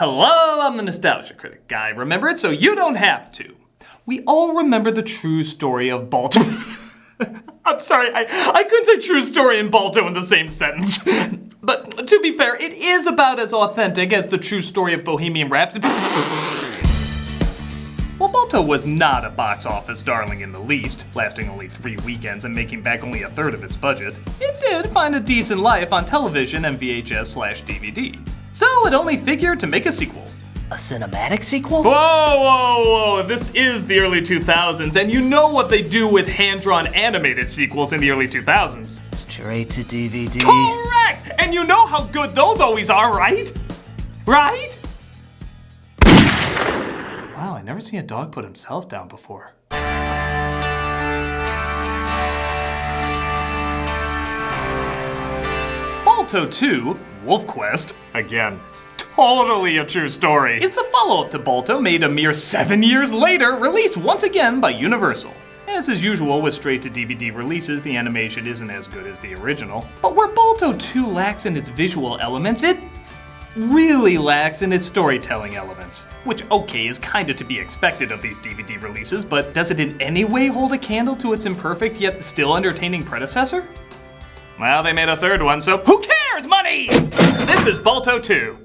Hello, I'm the nostalgia critic guy. Remember it so you don't have to. We all remember the true story of Balto. I'm sorry, I couldn't say true story and Balto in the same sentence. But to be fair, it is about as authentic as the true story of Bohemian Rhapsody. While Balto was not a box office darling in the least, lasting only 3 weekends and making back only a third of its budget, it did find a decent life on television and VHS/DVD. So it only figured to make a sequel. A cinematic sequel? Whoa! This is the early 2000s, and you know what they do with hand-drawn animated sequels in the early 2000s. Straight to DVD. Correct! And you know how good those always are, right? Right? Wow, I never seen a dog put himself down before. Balto 2, Wolf Quest, again, totally a true story, is the follow-up to Balto made a mere 7 years later, released once again by Universal. As is usual with straight-to-DVD releases, the animation isn't as good as the original. But where Balto 2 lacks in its visual elements, it really lacks in its storytelling elements. Which, okay, is kinda to be expected of these DVD releases, but does it in any way hold a candle to its imperfect yet still entertaining predecessor? Well, they made a third one, so who cares, money? This is Balto 2.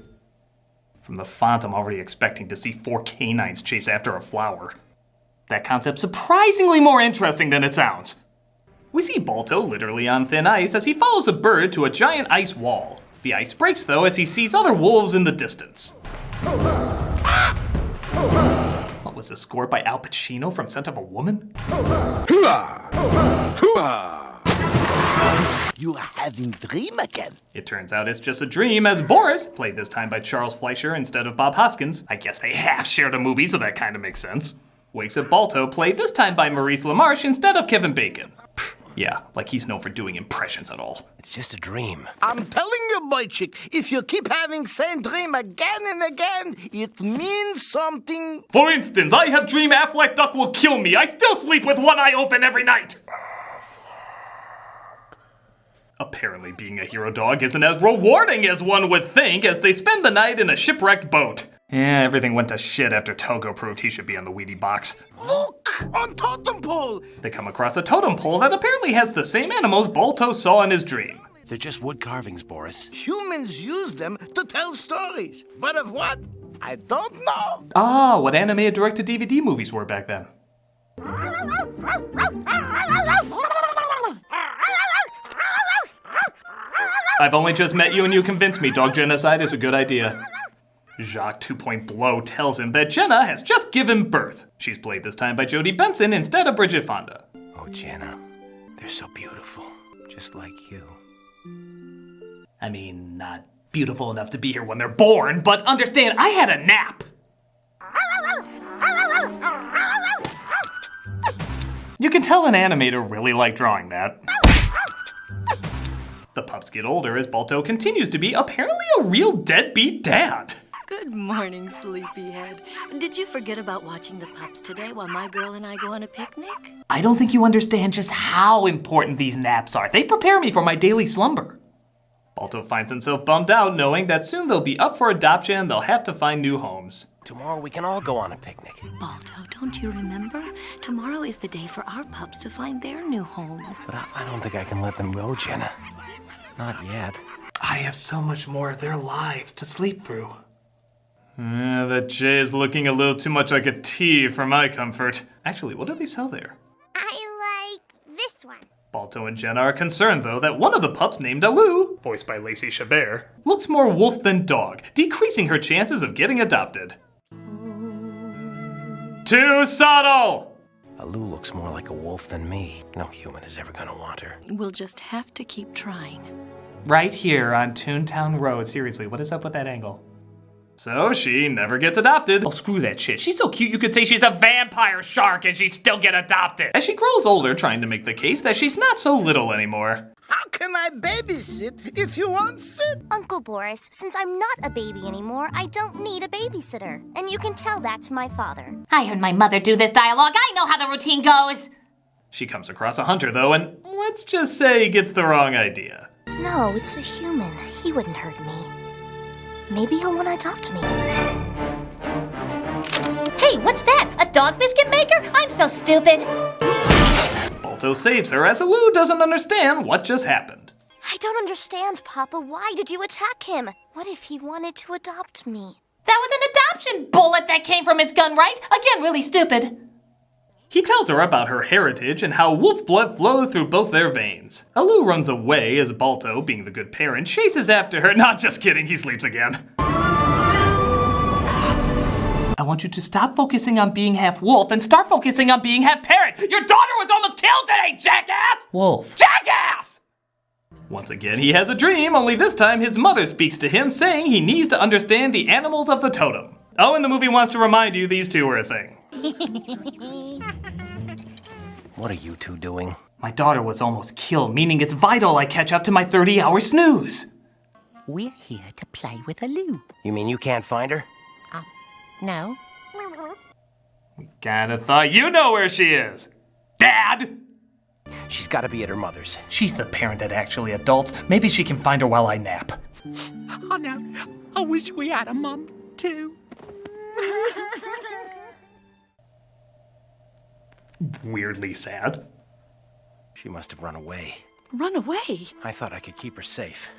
From the font, I'm already expecting to see 4 canines chase after a flower. That concept's surprisingly more interesting than it sounds. We see Balto literally on thin ice as he follows a bird to a giant ice wall. The ice breaks, though, as he sees other wolves in the distance. What was this, scored by Al Pacino from Scent of a Woman? You are having dream again. It turns out it's just a dream, as Boris, played this time by Charles Fleischer instead of Bob Hoskins, I guess they half shared a movie, so that kinda makes sense, wakes up Balto, played this time by Maurice LaMarche instead of Kevin Bacon. Yeah, like he's known for doing impressions at all. It's just a dream. I'm telling you, boy chick, if you keep having same dream again and again, it means something. For instance, I have dream Affleck Duck will kill me. I still sleep with one eye open every night. Apparently being a hero dog isn't as rewarding as one would think, as they spend the night in a shipwrecked boat. Yeah, everything went to shit after Togo proved he should be on the Wheatie box. Look, on totem pole. They come across a totem pole that apparently has the same animals Balto saw in his dream. They're just wood carvings, Boris. Humans use them to tell stories. But of what? I don't know. Ah, what animated direct-to-DVD movies were back then. I've only just met you and you convinced me dog genocide is a good idea. Jacques 2-Point Blow tells him that Jenna has just given birth. She's played this time by Jodie Benson instead of Bridget Fonda. Oh, Jenna, they're so beautiful, just like you. I mean, not beautiful enough to be here when they're born, but understand, I had a nap. You can tell an animator really liked drawing that. The pups get older as Balto continues to be apparently a real deadbeat dad. Good morning, sleepyhead. Did you forget about watching the pups today while my girl and I go on a picnic? I don't think you understand just how important these naps are. They prepare me for my daily slumber. Balto finds himself bummed out knowing that soon they'll be up for adoption and they'll have to find new homes. Tomorrow we can all go on a picnic. Balto, don't you remember? Tomorrow is the day for our pups to find their new homes. But I don't think I can let them go, Jenna. Not yet. I have so much more of their lives to sleep through. That J is looking a little too much like a T for my comfort. Actually, what do they sell there? I like this one. Balto and Jenna are concerned, though, that one of the pups named Alou, voiced by Lacey Chabert, looks more wolf than dog, decreasing her chances of getting adopted. Too subtle! Alou looks more like a wolf than me. No human is ever gonna want her. We'll just have to keep trying. Right here on Toontown Road. Seriously, what is up with that angle? So she never gets adopted. Oh, screw that shit. She's so cute you could say she's a vampire shark and she'd still get adopted. As she grows older, trying to make the case that she's not so little anymore. How can I babysit if you won't sit? Uncle Boris, since I'm not a baby anymore, I don't need a babysitter. And you can tell that to my father. I heard my mother do this dialogue. I know how the routine goes. She comes across a hunter, though, and let's just say gets the wrong idea. No, it's a human. He wouldn't hurt me. Maybe he'll want to adopt me. Hey, what's that? A dog biscuit maker? I'm so stupid. Balto saves her as Alu doesn't understand what just happened. I don't understand, Papa. Why did you attack him? What if he wanted to adopt me? That was an adoption bullet that came from its gun, right? Again, really stupid. He tells her about her heritage and how wolf blood flows through both their veins. Alu runs away as Balto, being the good parent, chases after her. Not just kidding, he sleeps again. I want you to stop focusing on being half wolf and start focusing on being half parrot. Your daughter was almost killed today, jackass! Wolf. Jackass! Once again, he has a dream, only this time his mother speaks to him, saying he needs to understand the animals of the totem. Oh, and the movie wants to remind you these two are a thing. What are you two doing? My daughter was almost killed, meaning it's vital I catch up to my 30-hour snooze. We're here to play with Alu. You mean you can't find her? No. Kinda thought you know where she is. Dad! She's gotta be at her mother's. She's the parent that actually adults. Maybe she can find her while I nap. Oh no, I wish we had a mum too. Weirdly sad. She must have run away. Run away? I thought I could keep her safe.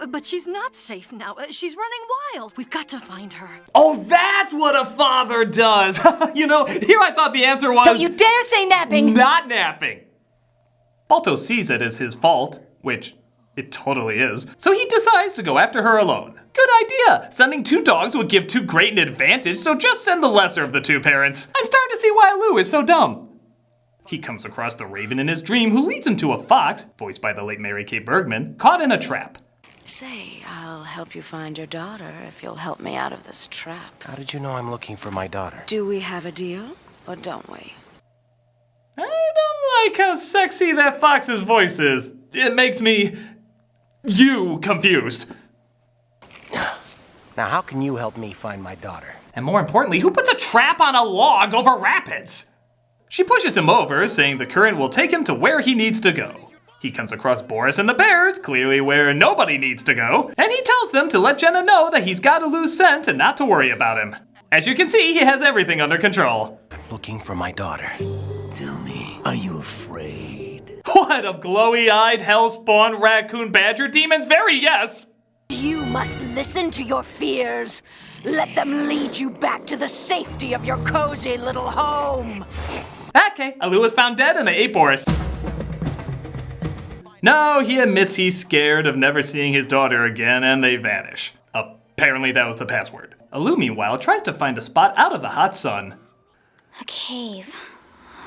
But she's not safe now. She's running wild. We've got to find her. Oh, that's what a father does! You know, here I thought the answer was... Don't you dare say napping! Not napping! Balto sees it as his fault, which it totally is, so he decides to go after her alone. Good idea! Sending two dogs would give too great an advantage, so just send the lesser of the two parents. I'm starting to see why Alu is so dumb. He comes across the raven in his dream, who leads him to a fox, voiced by the late Mary Kay Bergman, caught in a trap. Say, I'll help you find your daughter if you'll help me out of this trap. How did you know I'm looking for my daughter? Do we have a deal, or don't we? I don't like how sexy that fox's voice is. It makes me... confused. Now how can you help me find my daughter? And more importantly, who puts a trap on a log over rapids? She pushes him over, saying the current will take him to where he needs to go. He comes across Boris and the bears, clearly where nobody needs to go, and he tells them to let Jenna know that he's got to lose scent and not to worry about him. As you can see, he has everything under control. I'm looking for my daughter. Tell me, are you afraid? What of glowy-eyed, hell-spawned raccoon badger demons? Very yes! You must listen to your fears. Let them lead you back to the safety of your cozy little home. Okay, Alu was found dead and they ate Boris. No, he admits he's scared of never seeing his daughter again and they vanish. Apparently that was the password. Alu, meanwhile, tries to find a spot out of the hot sun. A cave.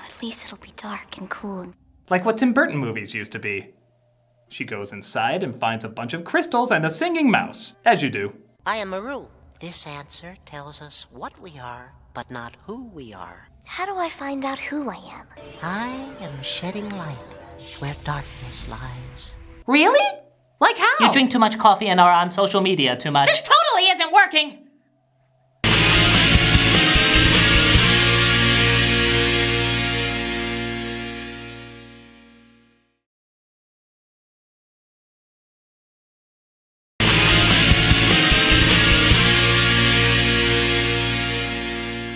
At least it'll be dark and cool. Like what Tim Burton movies used to be. She goes inside and finds a bunch of crystals and a singing mouse, as you do. I am Maru. This answer tells us what we are, but not who we are. How do I find out who I am? I am shedding light where darkness lies. Really? Like how? You drink too much coffee and are on social media too much. This totally isn't working!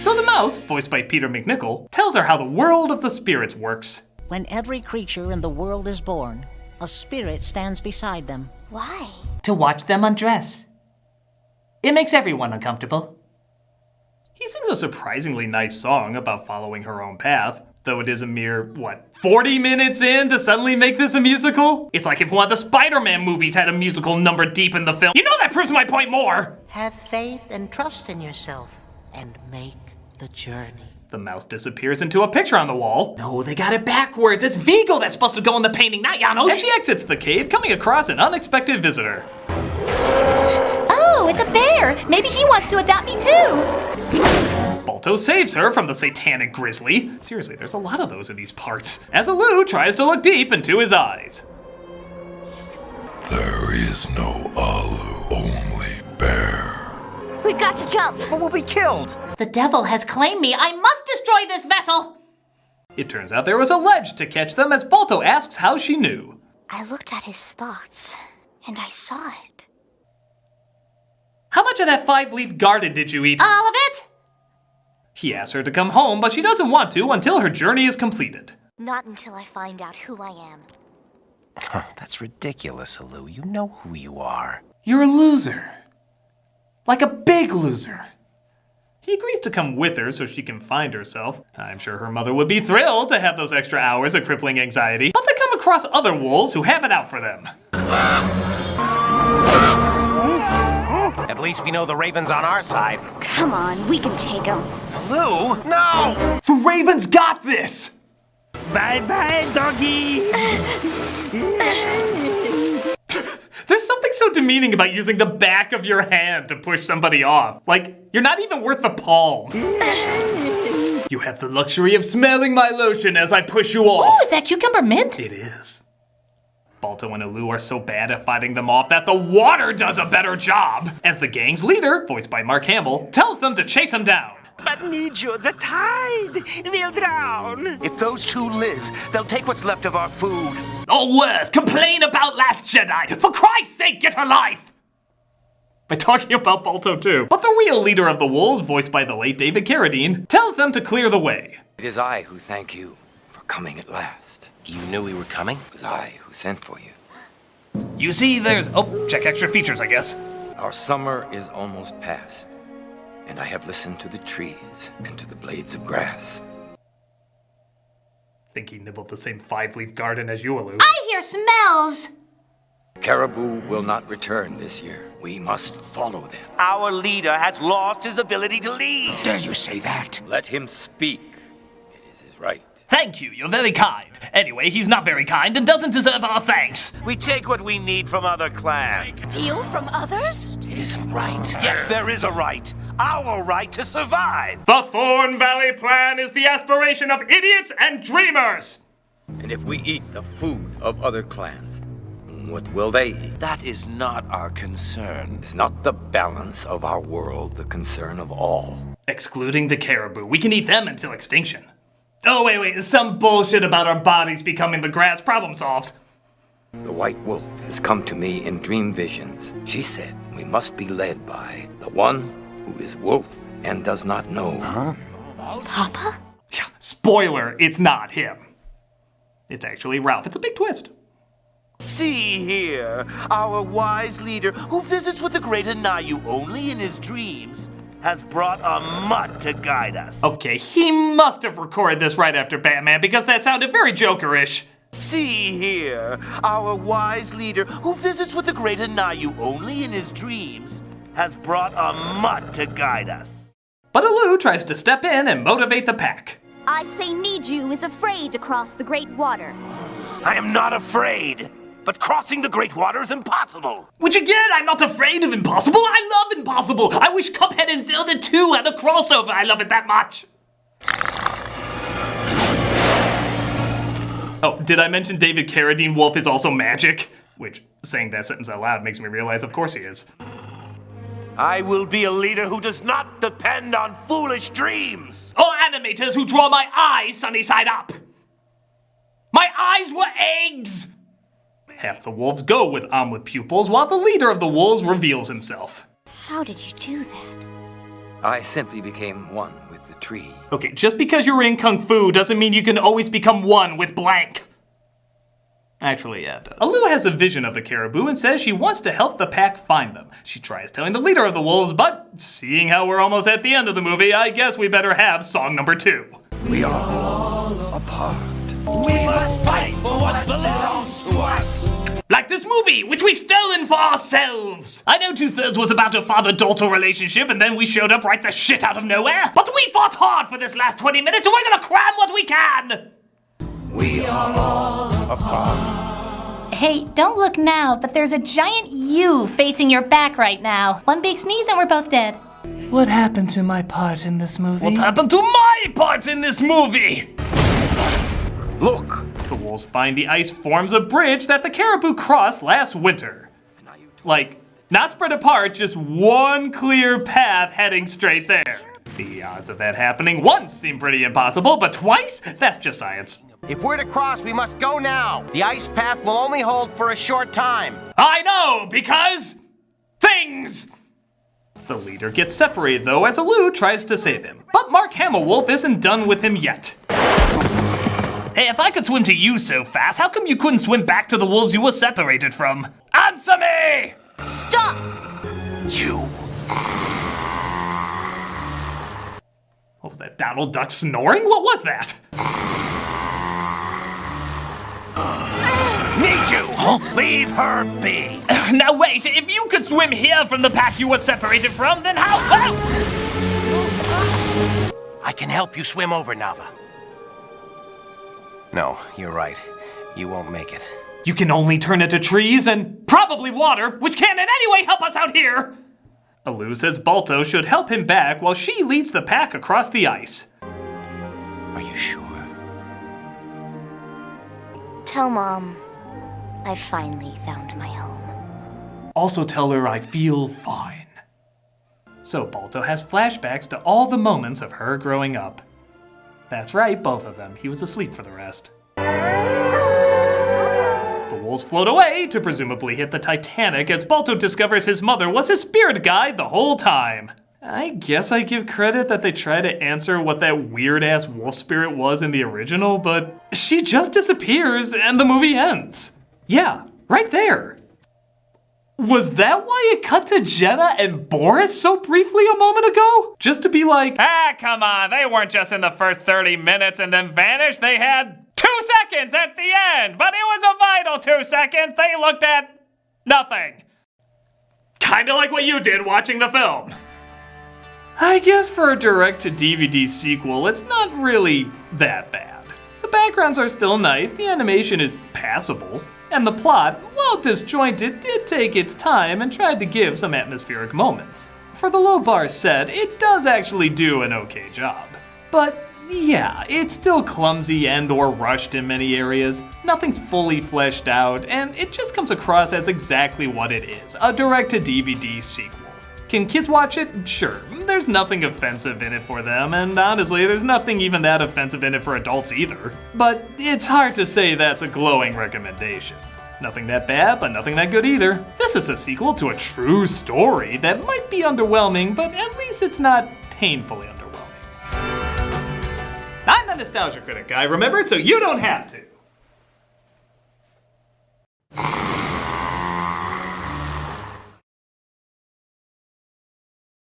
So the mouse, voiced by Peter McNichol, tells her how the world of the spirits works. When every creature in the world is born, a spirit stands beside them. Why? To watch them undress. It makes everyone uncomfortable. He sings a surprisingly nice song about following her own path, though it is a mere, 40 minutes in to suddenly make this a musical? It's like if one of the Spider-Man movies had a musical number deep in the film. You know that proves my point more! Have faith and trust in yourself, and make the journey. The mouse disappears into a picture on the wall. No, they got it backwards. It's Vigo that's supposed to go in the painting, not Janos. As she exits the cave, coming across an unexpected visitor. Oh, it's a bear! Maybe he wants to adopt me too! Balto saves her from the satanic grizzly. Seriously, there's a lot of those in these parts. As Alu tries to look deep into his eyes. There is no Alu, only bear. We've got to jump. But we'll be killed. The devil has claimed me. I must destroy this vessel! It turns out there was a ledge to catch them as Balto asks how she knew. I looked at his thoughts, and I saw it. How much of that 5-leaf garden did you eat? All of it? He asks her to come home, but she doesn't want to until her journey is completed. Not until I find out who I am. That's ridiculous, Alu. You know who you are. You're a loser. Like a big loser. He agrees to come with her so she can find herself. I'm sure her mother would be thrilled to have those extra hours of crippling anxiety, but they come across other wolves who have it out for them. At least we know the raven's on our side. Come on, we can take him. Alu, no! The raven's got this! Bye-bye, doggy. There's something so demeaning about using the back of your hand to push somebody off. Like, you're not even worth the palm. You have the luxury of smelling my lotion as I push you off. Oh, is that cucumber mint? It is. Balto and Alu are so bad at fighting them off that the water does a better job, as the gang's leader, voiced by Mark Hamill, tells them to chase him down. But Nijo, the tide will drown. If those two live, they'll take what's left of our food. Or worse, complain about Last Jedi. For Christ's sake, get a life! By talking about Balto too. But the real leader of the wolves, voiced by the late David Carradine, tells them to clear the way. It is I who thank you for coming at last. You knew we were coming? It was I who sent for you. You see, there's... Oh, check extra features, I guess. Our summer is almost past, and I have listened to the trees and to the blades of grass. Think he nibbled the same 5-leaf garden as you, Alu. I hear smells. Caribou will not return this year. We must follow them. Our leader has lost his ability to lead. Dare you say that? Let him speak. It is his right. Thank you, you're very kind. Anyway, he's not very kind and doesn't deserve our thanks. We take what we need from other clans. Steal from others? It isn't right. Yes, there is a right. Our right to survive. The Thorn Valley Plan is the aspiration of idiots and dreamers. And if we eat the food of other clans, what will they eat? That is not our concern. Is not the balance of our world the concern of all? Excluding the caribou, we can eat them until extinction. Oh, wait, some bullshit about our bodies becoming the grass. Problem solved. The white wolf has come to me in dream visions. She said we must be led by the one who is wolf and does not know. Huh? Papa? Yeah, spoiler, it's not him. It's actually Ralph. It's a big twist. See here, our wise leader, who visits with the great Anayu only in his dreams, has brought a mutt to guide us. Okay, he must have recorded this right after Batman because that sounded very Jokerish. See here, our wise leader, who visits with the great Anayu only in his dreams, has brought a mutt to guide us. But Alu tries to step in and motivate the pack. I say Niju is afraid to cross the Great Water. I am not afraid, but crossing the Great Water is impossible. Which again, I'm not afraid of impossible. I love impossible. I wish Cuphead and Zelda 2 had a crossover. I love it that much. Oh, did I mention David Carradine Wolf is also magic? Which, saying that sentence out loud makes me realize of course he is. I will be a leader who does not depend on foolish dreams. Or animators who draw my eyes sunny side up. My eyes were eggs. Half the wolves go with omelet pupils while the leader of the wolves reveals himself. How did you do that? I simply became one with the tree. Okay, just because you're in Kung Fu doesn't mean you can always become one with blank. Actually, yeah, it does. Alu has a vision of the caribou and says she wants to help the pack find them. She tries telling the leader of the wolves, but seeing how we're almost at the end of the movie, I guess we better have song number 2. We are all a part. We must fight for what belongs to us. Like this movie, which we've stolen for ourselves. I know 2/3 was about a father-daughter relationship and then we showed up right the shit out of nowhere. But we fought hard for this last 20 minutes and we're gonna cram what we can. We are all a part. Hey, don't look now, but there's a giant U facing your back right now. One big sneeze and we're both dead. What happened to my part in this movie? What happened to my part in this movie? Look! The wolves find the ice forms a bridge that the caribou crossed last winter. Like, not spread apart, just one clear path heading straight there. The odds of that happening once seem pretty impossible, but twice? That's just science. If we're to cross, we must go now. The ice path will only hold for a short time. I know, because... things! The leader gets separated though as Alu tries to save him. But Mark Hammerwolf isn't done with him yet. Hey, if I could swim to you so fast, how come you couldn't swim back to the wolves you were separated from? Answer me! Stop! You. What was that, Donald Duck snoring? What was that? Need you! Leave her be! Now wait, if you could swim here from the pack you were separated from, then how? I can help you swim over, Nava. No, you're right. You won't make it. You can only turn into trees and probably water, which can't in any way help us out here! Alu says Balto should help him back while she leads the pack across the ice. Are you sure? Tell Mom I finally found my home. Also tell her I feel fine. So Balto has flashbacks to all the moments of her growing up. That's right, both of them. He was asleep for the rest. The wolves float away to presumably hit the Titanic as Balto discovers his mother was his spirit guide the whole time. I guess I give credit that they try to answer what that weird-ass wolf spirit was in the original, but she just disappears and the movie ends. Yeah, right there. Was that why it cut to Jenna and Boris so briefly a moment ago? Just to be like, ah, come on, they weren't just in the first 30 minutes and then vanished. They had 2 seconds at the end, but it was a vital 2 seconds. They looked at nothing. Kinda like what you did watching the film. I guess for a direct-to-DVD sequel, it's not really that bad. The backgrounds are still nice, the animation is passable, and the plot, while disjointed, did take its time and tried to give some atmospheric moments. For the low bar set, it does actually do an okay job. But yeah, it's still clumsy and or rushed in many areas, nothing's fully fleshed out, and it just comes across as exactly what it is, a direct-to-DVD sequel. Can kids watch it? Sure. There's nothing offensive in it for them, and honestly, there's nothing even that offensive in it for adults either. But it's hard to say that's a glowing recommendation. Nothing that bad, but nothing that good either. This is a sequel to a true story that might be underwhelming, but at least it's not painfully underwhelming. I'm the Nostalgia Critic Guy, remember, so you don't have to.